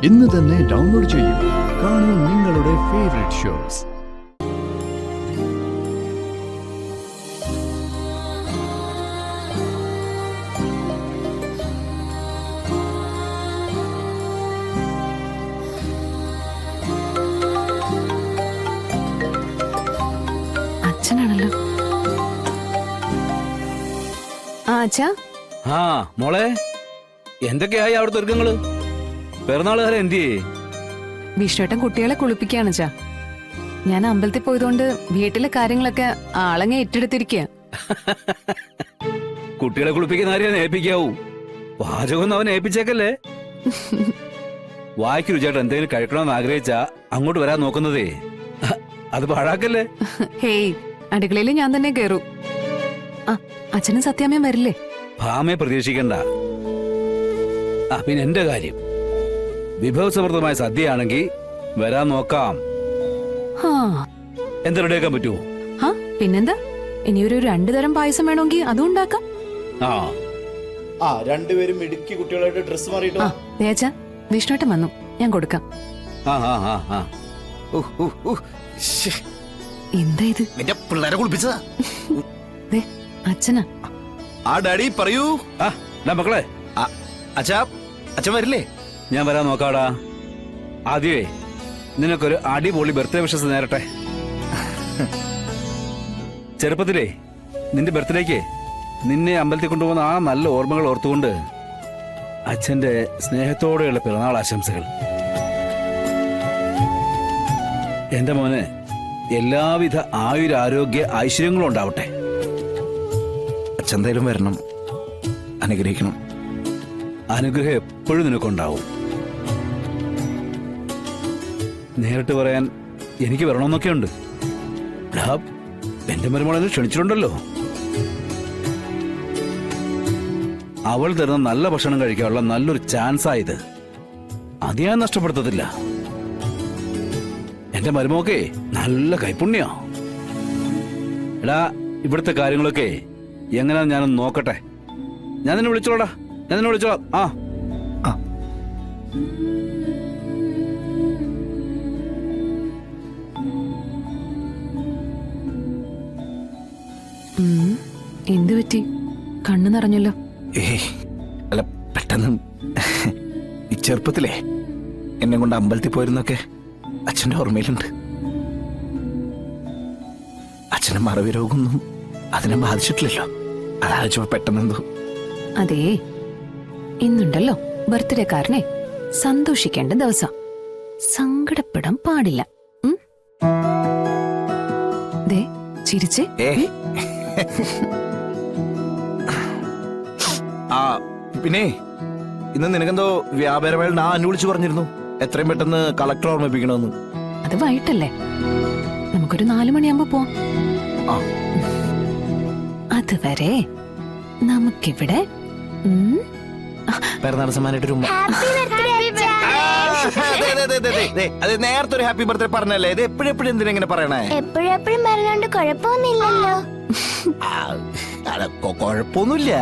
ഇന്ന് തന്നെ ഡൗൺലോഡ് ചെയ്യൂ. കാണൂ നിങ്ങളുടെ ഫേവറേറ്റ് ഷോസ്. അച്ഛനാണല്ലോ. അച്ഛാ. ആ മോളെ, എന്തൊക്കെയായി അവിടുത്തെ ഒരുക്കങ്ങള്? പിറന്നാളുകാരെ എന്തിയേ? വിഷ്ണുട്ടൻ കുട്ടികളെ കുളിപ്പിക്കാണ് അച്ഛാ. ഞാൻ അമ്പലത്തിൽ പോയതുകൊണ്ട് വീട്ടിലെ കാര്യങ്ങളൊക്കെ ആളങ്ങ ഏറ്റെടുത്തിരിക്കുക. കുട്ടികളെ കുളിപ്പിക്കുന്ന ആരെയാ ഏൽപ്പിക്കാവൂ? പാചകം അവൻ ഏൽപ്പിച്ചേക്കല്ലേ? വായിക്ക് രുചിയായിട്ട് എന്തെങ്കിലും കഴിക്കണമെന്ന് ആഗ്രഹിച്ചാ അങ്ങോട്ട് വരാൻ നോക്കുന്നതേ. അത് പാഴാക്കല്ലേ? ഹേയ്, അടുക്കളയിൽ ഞാൻ തന്നെ കേറൂ. അച്ഛനും സത്യാമ്മയും വരില്ലേ? ഭാമയെ പ്രതീക്ഷിക്കണ്ട. പിന്നെ എന്റെ കാര്യം, വിഭവസമൃദ്ധമായ സദ്യയാണെങ്കിൽ വരാൻ നോക്കാം. എന്താ റെഡിയാക്കാൻ പറ്റുമോ? പിന്നെന്താ, ഇനിയൊരു 2 തരം പായസം വേണമെങ്കിൽ അതും ഉണ്ടാക്കാം. രണ്ടുപേരും ഇടുക്കി കുട്ടികളായിട്ട് ഡ്രസ് മാറിയിട്ടോ. വിഷ്ണുട്ടൻ വന്നു, ഞാൻ കൊടുക്കാം. എന്താ ഇത്? നിന്റെ പിള്ളേരെ കുളിപ്പിച്ചതാ. അച്ഛനാ. ഡാഡി പറയൂ. മക്കളെ, അച്ഛൻ വരില്ലേ? ഞാൻ വരാൻ നോക്കാടാ. ആദ്യമേ നിനക്കൊരു അടിപൊളി ബർത്ത്ഡേ വിഷസ് നേരട്ടെ. ചെറുപ്പത്തിലേ നിന്റെ ബർത്ത്ഡേക്ക് നിന്നെ അമ്പലത്തിൽ കൊണ്ടുപോകുന്ന ആ നല്ല ഓർമ്മകൾ ഓർത്തുകൊണ്ട് അച്ഛന്റെ സ്നേഹത്തോടെയുള്ള പിറന്നാൾ ആശംസകൾ. എന്റെ മോന് എല്ലാവിധ ആയുരാരോഗ്യ ഐശ്വര്യങ്ങളും ഉണ്ടാവട്ടെ. അച്ഛൻ വരണം, അനുഗ്രഹിക്കണം. അനുഗ്രഹം എപ്പോഴും നിനക്കുണ്ടാവും. നേരിട്ട് പറയാൻ എനിക്ക് വരണമെന്നൊക്കെ ഉണ്ട്. എന്റെ മരുമോളെ ക്ഷണിച്ചിട്ടുണ്ടല്ലോ. അവൾ തരുന്ന നല്ല ഭക്ഷണം കഴിക്കാനുള്ള നല്ലൊരു ചാൻസായത്. അത് ഞാൻ നഷ്ടപ്പെടുത്തത്തില്ല. എന്റെ മരുമോക്കെ നല്ല കൈപ്പുണ്യ. എടാ, ഇവിടുത്തെ കാര്യങ്ങളൊക്കെ എങ്ങനെയാന്ന് ഞാനൊന്ന് നോക്കട്ടെ. ഞാൻ നിന്നെ വിളിച്ചോളാം. എന്തു പറ്റി? കണ്ണു നിറഞ്ഞല്ലോ. അല്ല, പെട്ടെന്ന് ഈ ചെറുപ്പത്തിലേ എന്നെ കൊണ്ട് അമ്പലത്തിൽ പോയിരുന്നൊക്കെ അച്ഛന്റെ ഓർമ്മയിലുണ്ട്. അച്ഛന്റെ മറവി രോഗമൊന്നും അതിനെ ബാധിച്ചിട്ടില്ലല്ലോ. അതാലോചിച്ചപ്പോ പെട്ടെന്നെന്തോ. അതേ, ഇന്നുണ്ടല്ലോ ബർത്ത്ഡേക്കാരനെ സന്തോഷിക്കേണ്ട ദിവസം. സങ്കടപ്പെടാൻ പാടില്ല. ദേ ചിരിച്ചേ. പിന്നെ ഇന്ന് നിനക്കെന്തോ വ്യാപാരമേള ഞാൻ വിളിച്ചു പറഞ്ഞിരുന്നു, എത്രയും പെട്ടെന്ന് കളക്ടർ ഓർമ്മിപ്പിക്കണമെന്ന്. അത് വൈകിട്ടല്ലേ, നമുക്കൊരു 4 മണിയാകുമ്പോ പോവാം. അതുവരെ നമുക്കിവിടെ പിറന്നാൾ സമ്മാനായിട്ട് നേരത്തെ ഒരു ഹാപ്പി ബർത്ത്ഡേ പറഞ്ഞല്ലേ. ഇത് എപ്പോഴെപ്പോഴും എന്തിനാ ഇങ്ങനെ പറയണേ? എപ്പോഴെപ്പോഴും പറഞ്ഞോണ്ട് കുഴപ്പമൊന്നുമില്ലല്ലോ. കുഴപ്പമൊന്നുമില്ല.